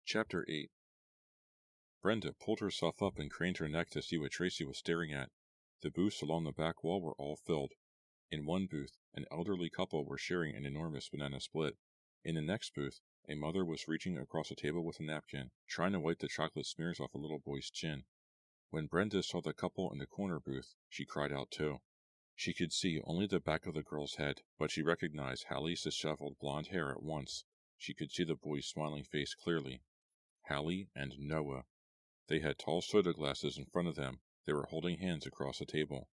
Chapter 8. Brenda pulled herself up and craned her neck to see what Tracy was staring at. The booths along the back wall were all filled. In one booth, an elderly couple were sharing an enormous banana split. In the next booth, a mother was reaching across a table with a napkin, trying to wipe the chocolate smears off a little boy's chin. When Brenda saw the couple in the corner booth, she cried out too. She could see only the back of the girl's head, but she recognized Hallie's disheveled blonde hair at once. She could see the boy's smiling face clearly. Hallie and Noah. They had tall soda glasses in front of them. They were holding hands across the table.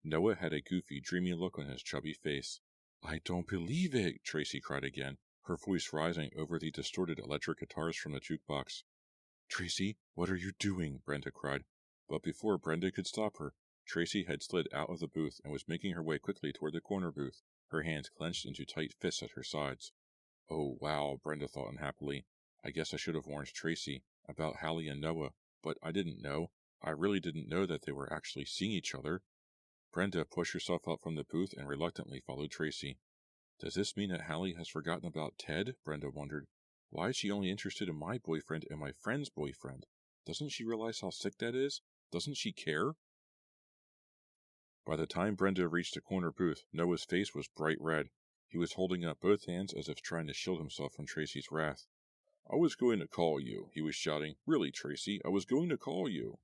Noah had a goofy, dreamy look on his chubby face. "I don't believe it," Tracy cried again, her voice rising over the distorted electric guitars from the jukebox. "Tracy, what are you doing?" Brenda cried. But before Brenda could stop her, Tracy had slid out of the booth and was making her way quickly toward the corner booth, her hands clenched into tight fists at her sides. Oh, wow, Brenda thought unhappily. I guess I should have warned Tracy about Hallie and Noah, but I didn't know. I really didn't know that they were actually seeing each other. Brenda pushed herself up from the booth and reluctantly followed Tracy. Does this mean that Hallie has forgotten about Ted? Brenda wondered. Why is she only interested in my boyfriend and my friend's boyfriend? Doesn't she realize how sick that is? Doesn't she care? By the time Brenda reached the corner booth, Noah's face was bright red. He was holding up both hands as if trying to shield himself from Tracy's wrath. "I was going to call you," he was shouting. "Really, Tracy, I was going to call you."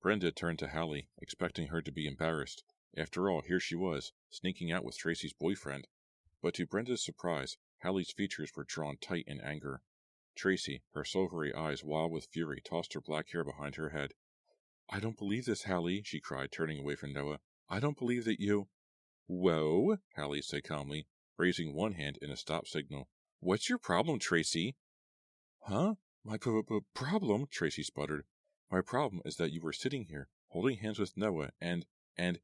Brenda turned to Hallie, expecting her to be embarrassed. After all, here she was, sneaking out with Tracy's boyfriend. But to Brenda's surprise, Hallie's features were drawn tight in anger. Tracy, her silvery eyes wild with fury, tossed her black hair behind her head. "I don't believe this, Hallie," she cried, turning away from Noah. "I don't believe that you—" "Whoa," Hallie said calmly, raising one hand in a stop signal. "What's your problem, Tracy?" "Huh? My problem?" Tracy sputtered. "My problem is that you were sitting here, holding hands with Noah, and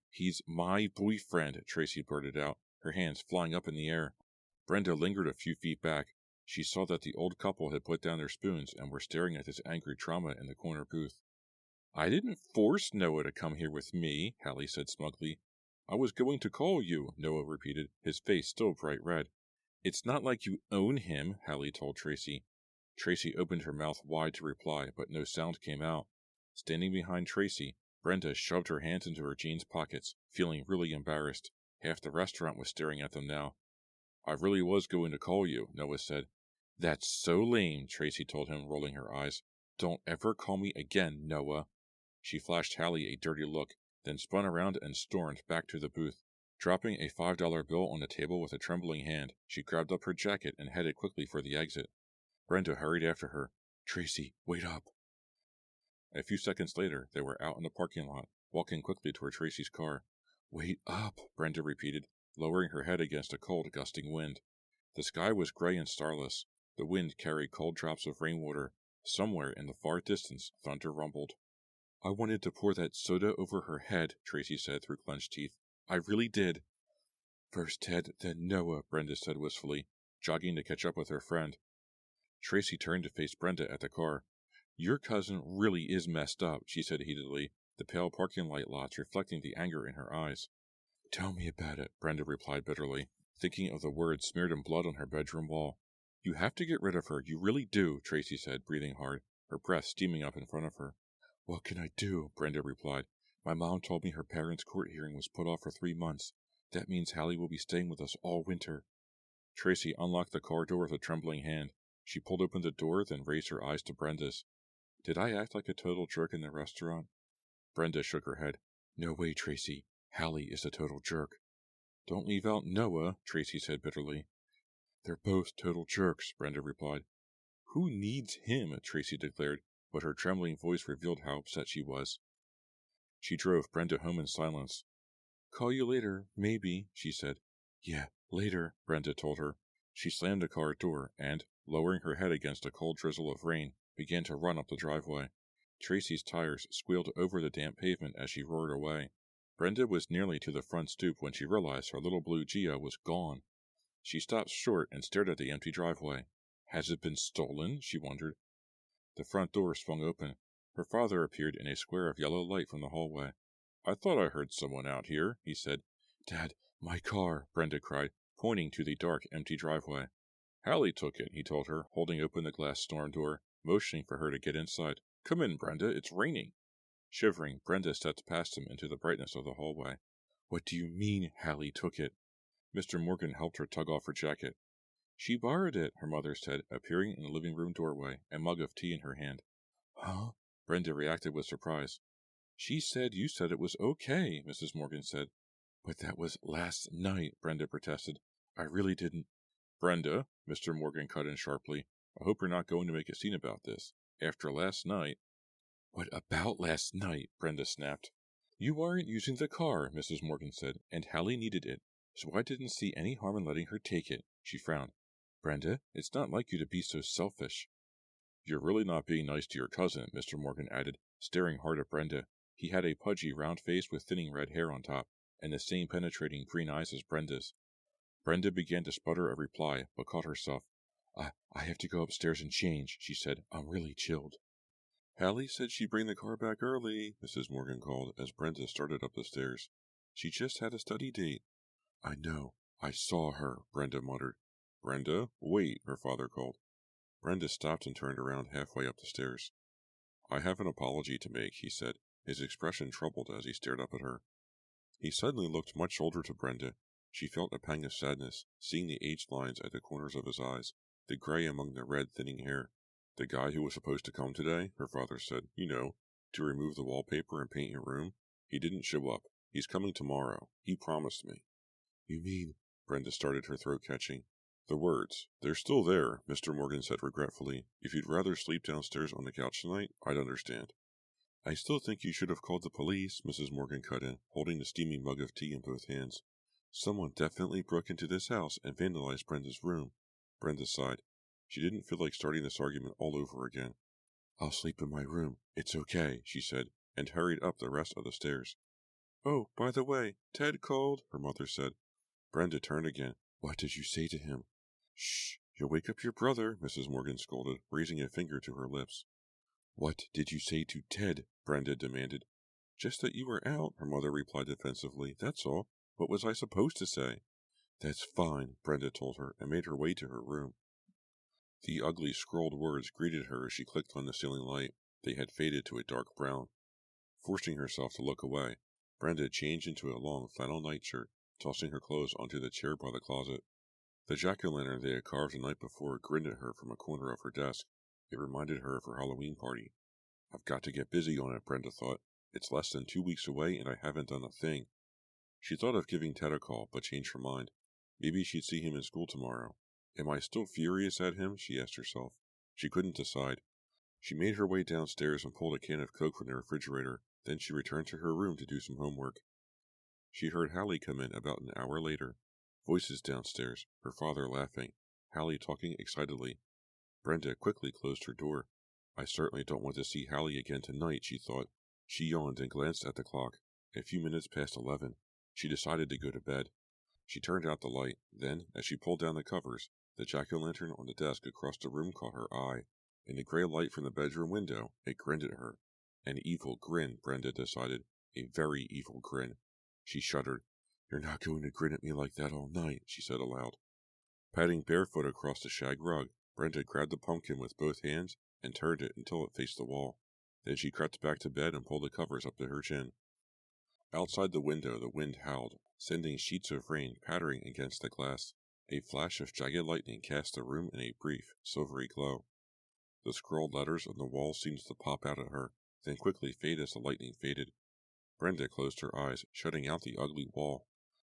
he's my boyfriend," Tracy blurted out, her hands flying up in the air. Brenda lingered a few feet back. She saw that the old couple had put down their spoons and were staring at this angry trauma in the corner booth. "I didn't force Noah to come here with me," Hallie said smugly. "I was going to call you," Noah repeated, his face still bright red. "It's not like you own him," Hallie told Tracy. Tracy opened her mouth wide to reply, but no sound came out. Standing behind Tracy, Brenda shoved her hands into her jeans pockets, feeling really embarrassed. Half the restaurant was staring at them now. "I really was going to call you," Noah said. "That's so lame," Tracy told him, rolling her eyes. "Don't ever call me again, Noah." She flashed Hallie a dirty look, then spun around and stormed back to the booth. Dropping a $5 bill on the table with a trembling hand, she grabbed up her jacket and headed quickly for the exit. Brenda hurried after her. "Tracy, wait up." A few seconds later, they were out in the parking lot, walking quickly toward Tracy's car. "Wait up," Brenda repeated, lowering her head against a cold, gusting wind. The sky was gray and starless. The wind carried cold drops of rainwater. Somewhere in the far distance, thunder rumbled. "I wanted to pour that soda over her head," Tracy said through clenched teeth. "I really did." "First Ted, then Noah," Brenda said wistfully, jogging to catch up with her friend. Tracy turned to face Brenda at the car. "Your cousin really is messed up," she said heatedly, the pale parking light lots reflecting the anger in her eyes. "Tell me about it," Brenda replied bitterly, thinking of the words smeared in blood on her bedroom wall. "You have to get rid of her, you really do," Tracy said, breathing hard, her breath steaming up in front of her. "What can I do?" Brenda replied. "My mom told me her parents' court hearing was put off for 3 months. That means Hallie will be staying with us all winter." Tracy unlocked the car door with a trembling hand. She pulled open the door, then raised her eyes to Brenda's. "Did I act like a total jerk in the restaurant?" Brenda shook her head. "No way, Tracy. Hallie is a total jerk." "Don't leave out Noah," Tracy said bitterly. "They're both total jerks," Brenda replied. "Who needs him?" Tracy declared, but her trembling voice revealed how upset she was. She drove Brenda home in silence. "Call you later, maybe," she said. "Yeah, later," Brenda told her. She slammed the car door and, lowering her head against a cold drizzle of rain, began to run up the driveway. Tracy's tires squealed over the damp pavement as she roared away. Brenda was nearly to the front stoop when she realized her little blue Gia was gone. She stopped short and stared at the empty driveway. Has it been stolen? She wondered. The front door swung open. Her father appeared in a square of yellow light from the hallway. "I thought I heard someone out here," he said. "Dad, My car, Brenda cried, pointing to the dark, empty driveway. Hallie took it, he told her, holding open the glass storm door, motioning for her to get inside. Come in, Brenda, it's raining. Shivering, Brenda stepped past him into the brightness of the hallway. What do you mean, Hallie took it? Mr. Morgan helped her tug off her jacket. She borrowed it, her mother said, appearing in the living room doorway, a mug of tea in her hand. Huh? Brenda reacted with surprise. She said you said it was okay, Mrs. Morgan said. But that was last night, Brenda protested. I really didn't. Brenda, Mr. Morgan cut in sharply, I hope you're not going to make a scene about this. After last night. What about last night? Brenda snapped. You weren't using the car, Mrs. Morgan said, and Hallie needed it, so I didn't see any harm in letting her take it. She frowned. Brenda, it's not like you to be so selfish. You're really not being nice to your cousin, Mr. Morgan added, staring hard at Brenda. He had a pudgy, round face with thinning red hair on top, and the same penetrating green eyes as Brenda's. Brenda began to sputter a reply, but caught herself. I have to go upstairs and change, she said. I'm really chilled. Hallie said she'd bring the car back early, Mrs. Morgan called as Brenda started up the stairs. She just had a study date. I know. I saw her, Brenda muttered. Brenda, wait, her father called. Brenda stopped and turned around halfway up the stairs. I have an apology to make, he said, his expression troubled as he stared up at her. He suddenly looked much older to Brenda. She felt a pang of sadness, seeing the aged lines at the corners of his eyes, the gray among the red thinning hair. The guy who was supposed to come today, her father said, to remove the wallpaper and paint your room. He didn't show up. He's coming tomorrow. He promised me. You mean? Brenda started, her throat catching. The words. They're still there, Mr. Morgan said regretfully. If you'd rather sleep downstairs on the couch tonight, I'd understand. I still think you should have called the police, Mrs. Morgan cut in, holding the steaming mug of tea in both hands. Someone definitely broke into this house and vandalized Brenda's room. Brenda sighed. She didn't feel like starting this argument all over again. I'll sleep in my room. It's okay, she said, and hurried up the rest of the stairs. Oh, by the way, Ted called, her mother said. Brenda turned again. What did you say to him? Shh, you'll wake up your brother, Mrs. Morgan scolded, raising a finger to her lips. What did you say to Ted? Brenda demanded. Just that you were out, her mother replied defensively. That's all. What was I supposed to say? That's fine, Brenda told her, and made her way to her room. The ugly scrawled words greeted her as she clicked on the ceiling light. They had faded to a dark brown. Forcing herself to look away, Brenda changed into a long flannel nightshirt, tossing her clothes onto the chair by the closet. The jack-o'-lantern they had carved the night before grinned at her from a corner of her desk. It reminded her of her Halloween party. I've got to get busy on it, Brenda thought. It's less than 2 weeks away and I haven't done a thing. She thought of giving Ted a call, but changed her mind. Maybe she'd see him in school tomorrow. Am I still furious at him? She asked herself. She couldn't decide. She made her way downstairs and pulled a can of Coke from the refrigerator. Then she returned to her room to do some homework. She heard Hallie come in about an hour later. Voices downstairs, her father laughing, Hallie talking excitedly. Brenda quickly closed her door. I certainly don't want to see Hallie again tonight, she thought. She yawned and glanced at the clock. A few minutes past 11. She decided to go to bed. She turned out the light. Then, as she pulled down the covers, the jack-o'-lantern on the desk across the room caught her eye. In the gray light from the bedroom window, it grinned at her. An evil grin, Brenda decided. A very evil grin. She shuddered. You're not going to grin at me like that all night, she said aloud. Padding barefoot across the shag rug, Brenda grabbed the pumpkin with both hands and turned it until it faced the wall. Then she crept back to bed and pulled the covers up to her chin. Outside the window, the wind howled, sending sheets of rain pattering against the glass. A flash of jagged lightning cast the room in a brief, silvery glow. The scrawled letters on the wall seemed to pop out at her, then quickly fade as the lightning faded. Brenda closed her eyes, shutting out the ugly wall.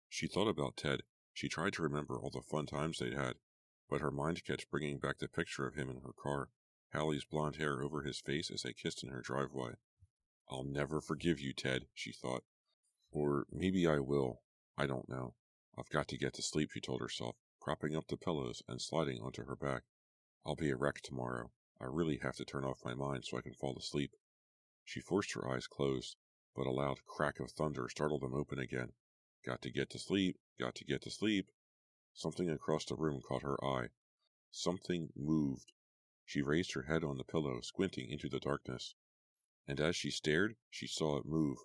She thought about Ted. She tried to remember all the fun times they'd had, but her mind kept bringing back the picture of him in her car, Hallie's blonde hair over his face as they kissed in her driveway. I'll never forgive you, Ted, she thought. Or maybe I will. I don't know. I've got to get to sleep, she told herself, propping up the pillows and sliding onto her back. I'll be a wreck tomorrow. I really have to turn off my mind so I can fall asleep. She forced her eyes closed, but a loud crack of thunder startled them open again. Got to get to sleep. Got to get to sleep. Something across the room caught her eye. Something moved. She raised her head on the pillow, squinting into the darkness. And as she stared, she saw it move.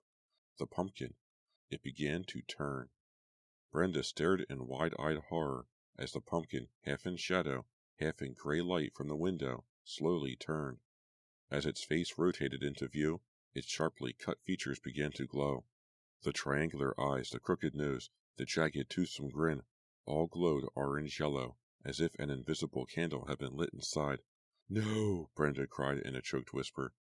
The pumpkin. It began to turn. Brenda stared in wide-eyed horror as the pumpkin, half in shadow, half in gray light from the window, slowly turned. As its face rotated into view, its sharply cut features began to glow. The triangular eyes, the crooked nose, the jagged toothsome grin, all glowed orange-yellow, as if an invisible candle had been lit inside. "No!" Brenda cried in a choked whisper.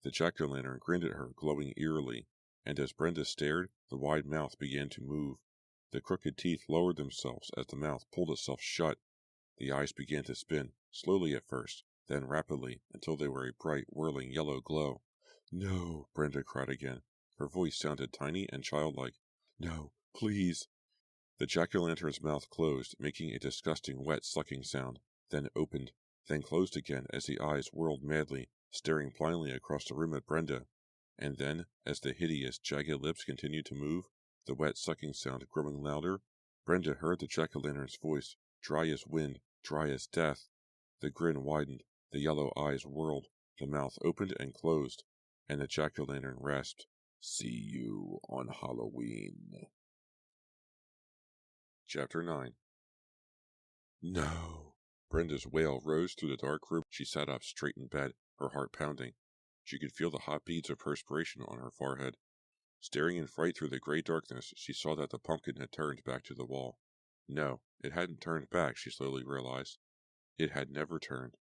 The jack-o'-lantern grinned at her, glowing eerily, and as Brenda stared, the wide mouth began to move. The crooked teeth lowered themselves as the mouth pulled itself shut. The eyes began to spin, slowly at first, then rapidly, until they were a bright, whirling yellow glow. "No!" Brenda cried again. Her voice sounded tiny and childlike. "No, please!" The jack-o'-lantern's mouth closed, making a disgusting wet sucking sound, then opened, then closed again as the eyes whirled madly, staring blindly across the room at Brenda. And then, as the hideous, jagged lips continued to move, the wet sucking sound growing louder, Brenda heard the jack-o'-lantern's voice, dry as wind, dry as death. The grin widened, the yellow eyes whirled, the mouth opened and closed, and the jack-o'-lantern rasped, "See you on Halloween." Chapter 9. "No!" Brenda's wail rose through the dark room. She sat up straight in bed, her heart pounding. She could feel the hot beads of perspiration on her forehead. Staring in fright through the gray darkness, she saw that the pumpkin had turned back to the wall. No, it hadn't turned back, she slowly realized. It had never turned.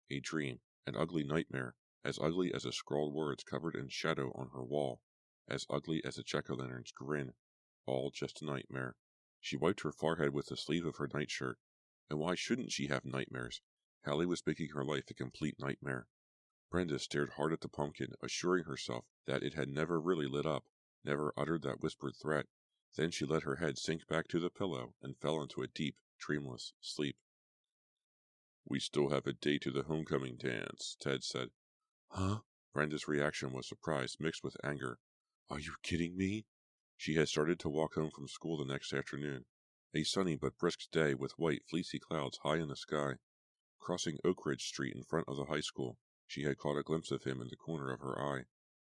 A dream, an ugly nightmare, as ugly as the scrawled words covered in shadow on her wall, as ugly as the jack-o'-lantern's grin. All just a nightmare. She wiped her forehead with the sleeve of her nightshirt. And why shouldn't she have nightmares? Hallie was making her life a complete nightmare. Brenda stared hard at the pumpkin, assuring herself that it had never really lit up, never uttered that whispered threat. Then she let her head sink back to the pillow and fell into a deep, dreamless sleep. "We still have a date to the homecoming dance," Ted said. "Huh?" Brenda's reaction was surprise mixed with anger. "Are you kidding me?" She had started to walk home from school the next afternoon. A sunny but brisk day with white, fleecy clouds high in the sky. Crossing Oak Ridge Street in front of the high school, she had caught a glimpse of him in the corner of her eye.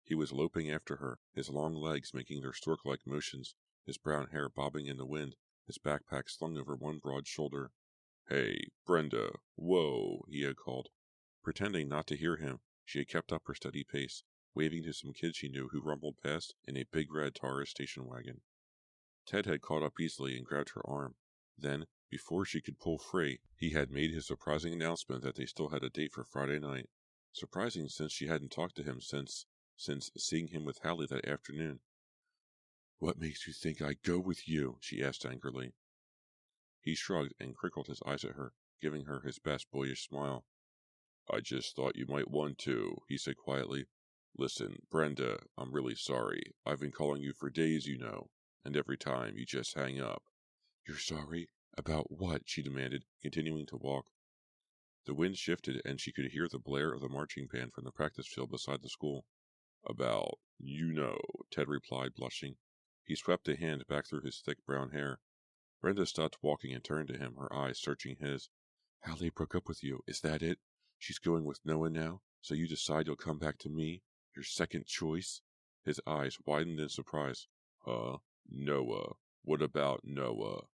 He was loping after her, his long legs making their stork-like motions, his brown hair bobbing in the wind, his backpack slung over one broad shoulder. "Hey, Brenda, whoa," he had called. Pretending not to hear him, she had kept up her steady pace, waving to some kids she knew who rumbled past in a big red Taurus station wagon. Ted had caught up easily and grabbed her arm. Then, before she could pull free, he had made his surprising announcement that they still had a date for Friday night. Surprising, since she hadn't talked to him since seeing him with Hallie that afternoon. "What makes you think I'd go with you?" she asked angrily. He shrugged and crinkled his eyes at her, giving her his best boyish smile. "I just thought you might want to," he said quietly. "Listen, Brenda, I'm really sorry. I've been calling you for days, you know, and every time you just hang up." "You're sorry? About what?" she demanded, continuing to walk. The wind shifted, and she could hear the blare of the marching band from the practice field beside the school. "About, you know," Ted replied, blushing. He swept a hand back through his thick brown hair. Brenda stopped walking and turned to him, her eyes searching his. "Hallie broke up with you, is that it? She's going with Noah now, so you decide you'll come back to me? Your second choice?" His eyes widened in surprise. "Huh? Noah? What about Noah?"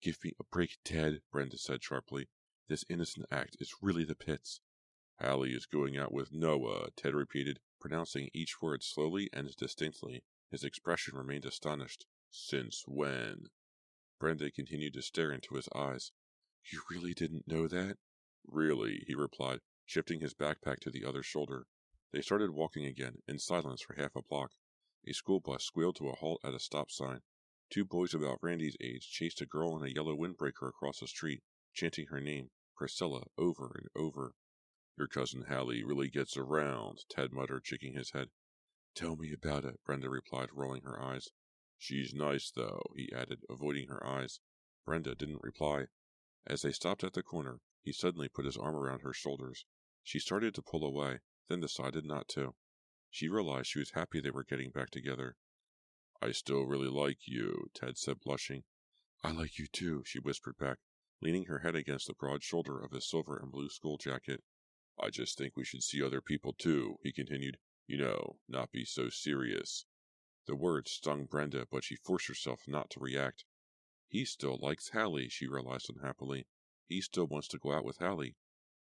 "Give me a break, Ted," Brenda said sharply. "This innocent act is really the pits." "Hallie is going out with Noah," Ted repeated, pronouncing each word slowly and distinctly. His expression remained astonished. "Since when?" Brenda continued to stare into his eyes. "You really didn't know that?" "Really," he replied, shifting his backpack to the other shoulder. They started walking again, in silence for half a block. A school bus squealed to a halt at a stop sign. Two boys about Randy's age chased a girl in a yellow windbreaker across the street, chanting her name, Priscilla, over and over. "Your cousin Hallie really gets around," Ted muttered, shaking his head. "Tell me about it," Brenda replied, rolling her eyes. "She's nice, though," he added, avoiding her eyes. Brenda didn't reply. As they stopped at the corner, he suddenly put his arm around her shoulders. She started to pull away, then decided not to. She realized she was happy they were getting back together. "I still really like you," Ted said, blushing. "I like you too," she whispered back, leaning her head against the broad shoulder of his silver and blue school jacket. "I just think we should see other people too," he continued. "You know, not be so serious." The words stung Brenda, but she forced herself not to react. He still likes Hallie, she realized unhappily. He still wants to go out with Hallie.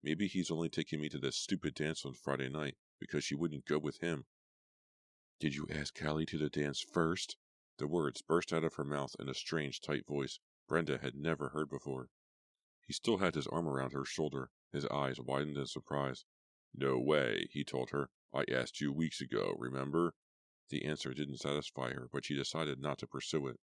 Maybe he's only taking me to this stupid dance on Friday night because she wouldn't go with him. Did you ask Hallie to the dance first? The words burst out of her mouth in a strange, tight voice Brenda had never heard before. He still had his arm around her shoulder, his eyes widened in surprise. No way, he told her. I asked you weeks ago, remember? The answer didn't satisfy her, but she decided not to pursue it.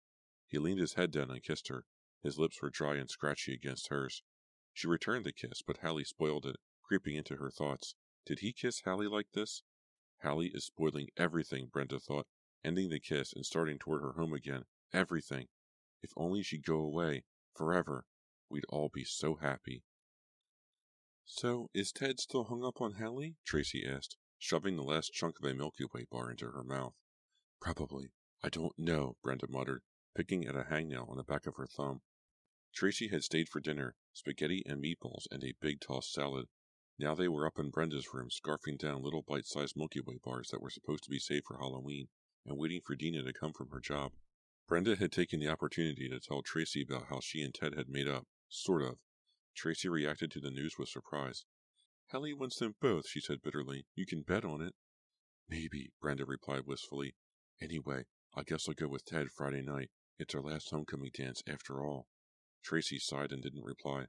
He leaned his head down and kissed her. His lips were dry and scratchy against hers. She returned the kiss, but Hallie spoiled it, creeping into her thoughts. Did he kiss Hallie like this? Hallie is spoiling everything, Brenda thought, ending the kiss and starting toward her home again. Everything. If only she'd go away. Forever. We'd all be so happy. So, is Ted still hung up on Hallie? Tracy asked, shoving the last chunk of a Milky Way bar into her mouth. Probably. I don't know, Brenda muttered, picking at a hangnail on the back of her thumb. Tracy had stayed for dinner, spaghetti and meatballs and a big tossed salad. Now they were up in Brenda's room, scarfing down little bite-sized Milky Way bars that were supposed to be saved for Halloween, and waiting for Dina to come from her job. Brenda had taken the opportunity to tell Tracy about how she and Ted had made up, sort of. Tracy reacted to the news with surprise. Hallie wants them both, she said bitterly. You can bet on it. Maybe, Brenda replied wistfully. Anyway, I guess I'll go with Ted Friday night. It's our last homecoming dance after all. Tracy sighed and didn't reply.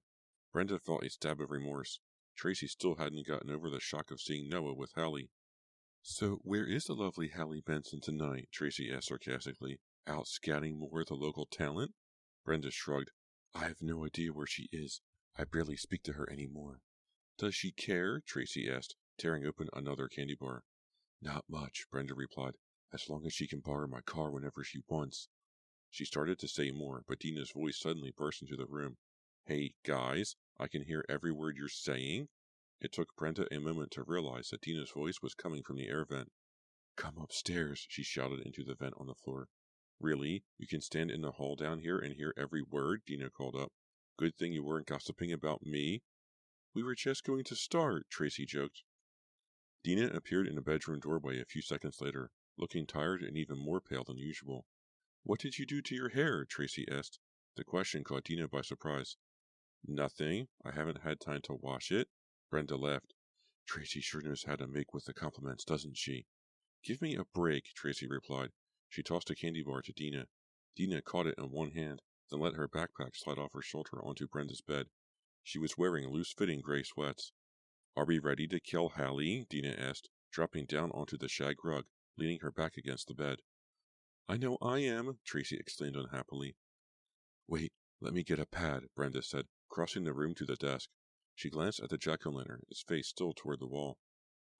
Brenda felt a stab of remorse. Tracy still hadn't gotten over the shock of seeing Noah with Hallie. So, where is the lovely Hallie Benson tonight? Tracy asked sarcastically. Out scouting more of the local talent? Brenda shrugged. I have no idea where she is. I barely speak to her anymore. Does she care? Tracy asked, tearing open another candy bar. Not much, Brenda replied, as long as she can borrow my car whenever she wants. She started to say more, but Dina's voice suddenly burst into the room. Hey, guys, I can hear every word you're saying. It took Brenda a moment to realize that Dina's voice was coming from the air vent. Come upstairs, she shouted into the vent on the floor. Really? You can stand in the hall down here and hear every word? Dina called up. Good thing you weren't gossiping about me. We were just going to start, Tracy joked. Dina appeared in the bedroom doorway a few seconds later, looking tired and even more pale than usual. What did you do to your hair? Tracy asked. The question caught Dina by surprise. Nothing. I haven't had time to wash it. Brenda laughed. Tracy sure knows how to make with the compliments, doesn't she? Give me a break, Tracy replied. She tossed a candy bar to Dina. Dina caught it in one hand, then let her backpack slide off her shoulder onto Brenda's bed. She was wearing loose-fitting gray sweats. Are we ready to kill Hallie? Dina asked, dropping down onto the shag rug, leaning her back against the bed. I know I am, Tracy exclaimed unhappily. Wait, let me get a pad, Brenda said, crossing the room to the desk. She glanced at the jack-o'-lantern, its face still toward the wall.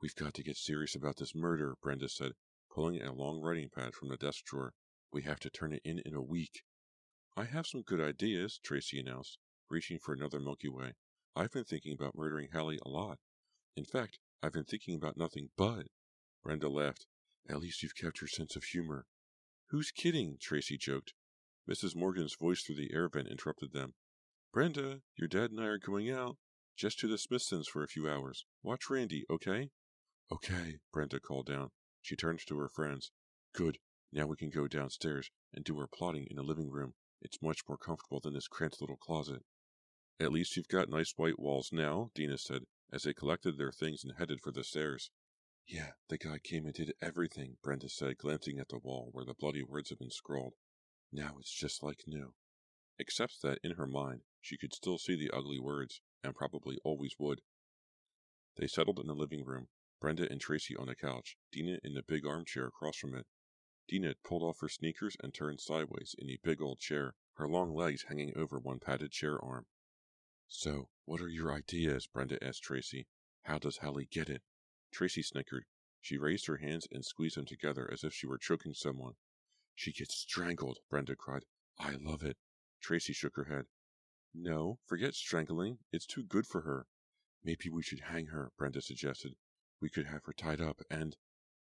We've got to get serious about this murder, Brenda said, pulling a long writing pad from the desk drawer. We have to turn it in a week. I have some good ideas, Tracy announced, reaching for another Milky Way. I've been thinking about murdering Hallie a lot. In fact, I've been thinking about nothing but. Brenda laughed. At least you've kept your sense of humor. Who's kidding? Tracy joked. Mrs. Morgan's voice through the air vent interrupted them. Brenda, your dad and I are going out. Just to the Smithsons for a few hours. Watch Randy, okay? Okay, Brenda called down. She turned to her friends. Good. Now we can go downstairs and do our plotting in the living room. It's much more comfortable than this cramped little closet. At least you've got nice white walls now, Dina said, as they collected their things and headed for the stairs. Yeah, the guy came and did everything, Brenda said, glancing at the wall where the bloody words had been scrawled. Now it's just like new. Except that, in her mind, she could still see the ugly words, and probably always would. They settled in the living room, Brenda and Tracy on the couch, Dina in the big armchair across from it. Dina had pulled off her sneakers and turned sideways in a big old chair, her long legs hanging over one padded chair arm. So, what are your ideas? Brenda asked Tracy. How does Hallie get it? Tracy snickered. She raised her hands and squeezed them together as if she were choking someone. She gets strangled, Brenda cried. I love it. Tracy shook her head. No, forget strangling. It's too good for her. Maybe we should hang her, Brenda suggested. We could have her tied up and...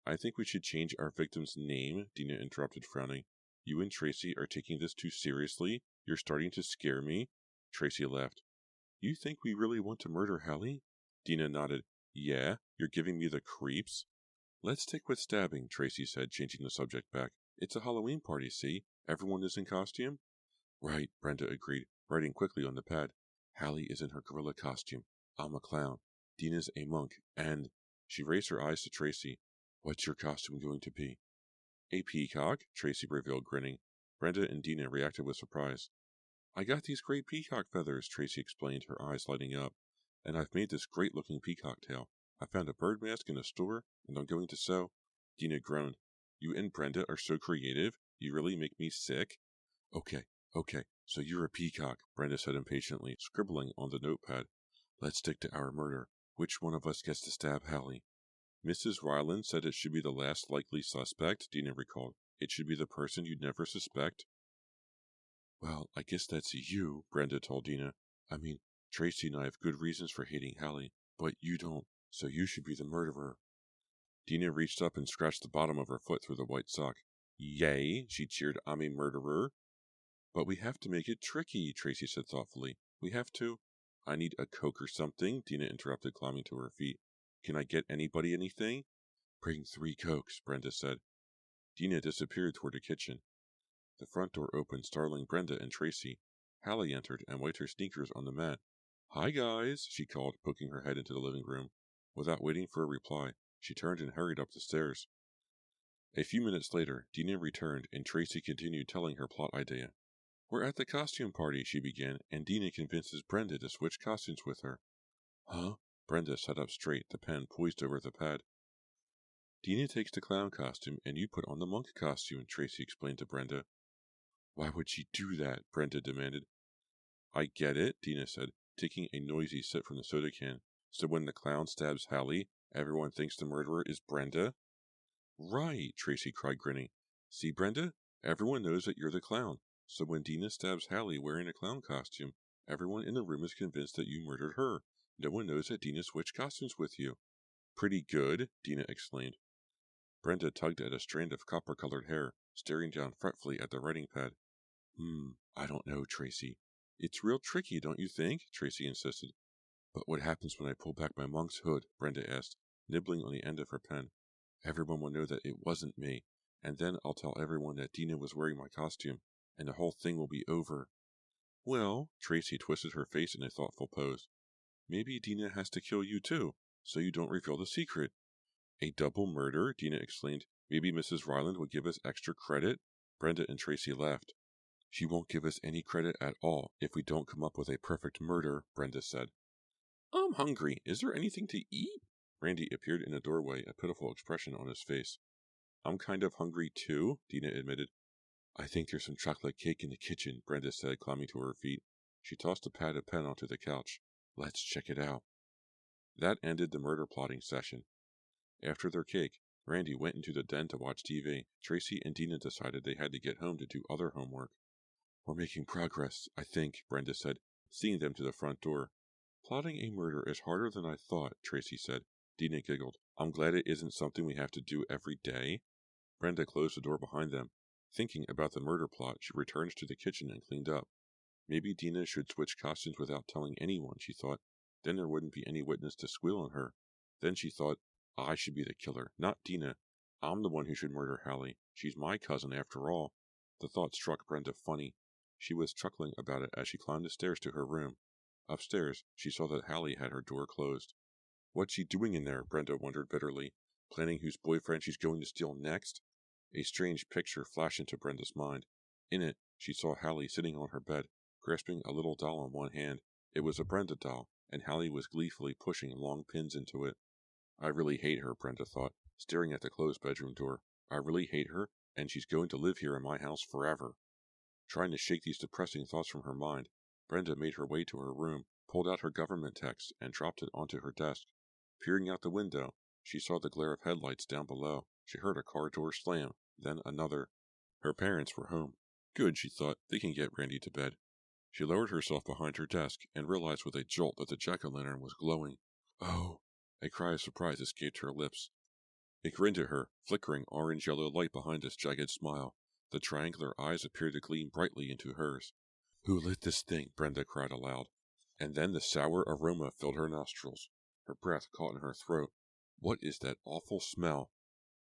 I think we should change our victim's name, Dina interrupted, frowning. You and Tracy are taking this too seriously? You're starting to scare me? Tracy laughed. You think we really want to murder Hallie? Dina nodded. Yeah, you're giving me the creeps. Let's stick with stabbing, Tracy said, changing the subject back. It's a Halloween party, see? Everyone is in costume? Right, Brenda agreed, writing quickly on the pad. Hallie is in her gorilla costume. I'm a clown. Dina's a monk, and... She raised her eyes to Tracy. What's your costume going to be? A peacock, Tracy revealed, grinning. Brenda and Dina reacted with surprise. I got these great peacock feathers, Tracy explained, her eyes lighting up. And I've made this great-looking peacock tail. I found a bird mask in a store, and I'm going to sew... Dina groaned. You and Brenda are so creative. You really make me sick. Okay, so you're a peacock, Brenda said impatiently, scribbling on the notepad. Let's stick to our murder. Which one of us gets to stab Hallie? Mrs. Ryland said it should be the last likely suspect, Dina recalled. It should be the person you'd never suspect. Well, I guess that's you, Brenda told Dina. I mean, Tracy and I have good reasons for hating Hallie, but you don't, so you should be the murderer. Dina reached up and scratched the bottom of her foot through the white sock. Yay, she cheered, I'm a murderer. But we have to make it tricky, Tracy said thoughtfully. We have to... I need a Coke or something, Dina interrupted, climbing to her feet. Can I get anybody anything? Bring 3 Cokes, Brenda said. Dina disappeared toward the kitchen. The front door opened, startling Brenda and Tracy. Hallie entered and wiped her sneakers on the mat. Hi, guys, she called, poking her head into the living room. Without waiting for a reply, she turned and hurried up the stairs. A few minutes later, Dina returned, and Tracy continued telling her plot idea. We're at the costume party, she began, and Dina convinces Brenda to switch costumes with her. Huh? Brenda sat up straight, the pen poised over the pad. Dina takes the clown costume, and you put on the monk costume, Tracy explained to Brenda. Why would she do that? Brenda demanded. I get it, Dina said, taking a noisy sip from the soda can. So when the clown stabs Hallie, everyone thinks the murderer is Brenda? Right, Tracy cried, grinning. See, Brenda? Everyone knows that you're the clown. So when Dina stabs Hallie wearing a clown costume, everyone in the room is convinced that you murdered her. No one knows that Dina switched costumes with you. Pretty good, Dina exclaimed. Brenda tugged at a strand of copper-colored hair, staring down fretfully at the writing pad. I don't know, Tracy. It's real tricky, don't you think? Tracy insisted. But what happens when I pull back my monk's hood? Brenda asked, nibbling on the end of her pen. Everyone will know that it wasn't me, and then I'll tell everyone that Dina was wearing my costume, and the whole thing will be over. Well, Tracy twisted her face in a thoughtful pose. Maybe Dina has to kill you too, so you don't reveal the secret. A double murder? Dina exclaimed. Maybe Mrs. Ryland would give us extra credit? Brenda and Tracy laughed. She won't give us any credit at all if we don't come up with a perfect murder, Brenda said. I'm hungry. Is there anything to eat? Randy appeared in the doorway, a pitiful expression on his face. I'm kind of hungry too, Dina admitted. I think there's some chocolate cake in the kitchen, Brenda said, climbing to her feet. She tossed a pad of pen onto the couch. Let's check it out. That ended the murder plotting session. After their cake, Randy went into the den to watch TV. Tracy and Dina decided they had to get home to do other homework. We're making progress, I think, Brenda said, seeing them to the front door. Plotting a murder is harder than I thought, Tracy said. Dina giggled. I'm glad it isn't something we have to do every day. Brenda closed the door behind them. Thinking about the murder plot, she returned to the kitchen and cleaned up. Maybe Dina should switch costumes without telling anyone, she thought. Then there wouldn't be any witness to squeal on her. Then she thought, I should be the killer, not Dina. I'm the one who should murder Hallie. She's my cousin after all. The thought struck Brenda funny. She was chuckling about it as she climbed the stairs to her room. Upstairs, she saw that Hallie had her door closed. What's she doing in there? Brenda wondered bitterly. Planning whose boyfriend she's going to steal next? A strange picture flashed into Brenda's mind. In it, she saw Hallie sitting on her bed, grasping a little doll in one hand. It was a Brenda doll, and Hallie was gleefully pushing long pins into it. I really hate her, Brenda thought, staring at the closed bedroom door. I really hate her, and she's going to live here in my house forever. Trying to shake these depressing thoughts from her mind, Brenda made her way to her room, pulled out her government text, and dropped it onto her desk. Peering out the window, she saw the glare of headlights down below. She heard a car door slam, then another. Her parents were home. Good, she thought, they can get Randy to bed. She lowered herself behind her desk and realized with a jolt that the jack-o'-lantern was glowing. Oh! A cry of surprise escaped her lips. It grinned at her, flickering orange-yellow light behind its jagged smile. The triangular eyes appeared to gleam brightly into hers. Who lit this thing? Brenda cried aloud. And then the sour aroma filled her nostrils. Her breath caught in her throat. What is that awful smell?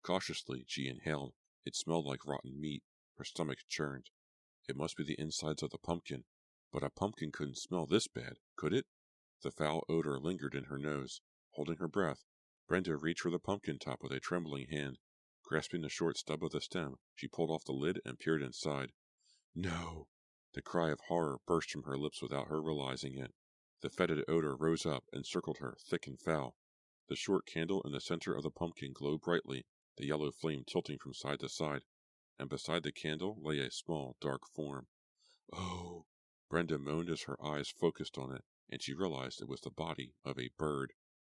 Cautiously, she inhaled. It smelled like rotten meat. Her stomach churned. It must be the insides of the pumpkin. But a pumpkin couldn't smell this bad, could it? The foul odor lingered in her nose. Holding her breath, Brenda reached for the pumpkin top with a trembling hand. Grasping the short stub of the stem, she pulled off the lid and peered inside. No! The cry of horror burst from her lips without her realizing it. The fetid odor rose up and circled her, thick and foul. The short candle in the center of the pumpkin glowed brightly, the yellow flame tilting from side to side, and beside the candle lay a small, dark form. Oh! Brenda moaned as her eyes focused on it, and she realized it was the body of a bird.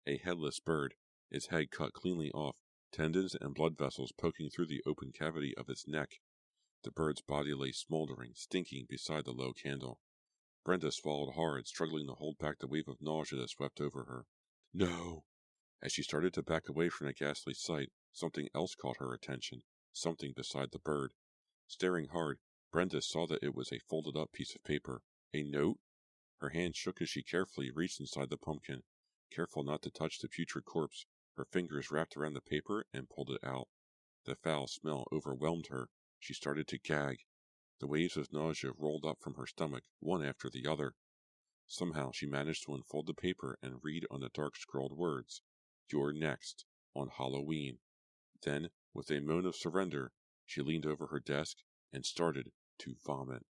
A headless bird, its head cut cleanly off, tendons and blood vessels poking through the open cavity of its neck. The bird's body lay smoldering, stinking beside the low candle. Brenda swallowed hard, struggling to hold back the wave of nausea that swept over her. No! As she started to back away from the ghastly sight, something else caught her attention, something beside the bird. Staring hard, Brenda saw that it was a folded-up piece of paper. A note? Her hand shook as she carefully reached inside the pumpkin. Careful not to touch the putrid corpse, her fingers wrapped around the paper and pulled it out. The foul smell overwhelmed her. She started to gag. The waves of nausea rolled up from her stomach, one after the other. Somehow she managed to unfold the paper and read on the dark scrawled words, "You're next, on Halloween." Then, with a moan of surrender, she leaned over her desk and started to vomit.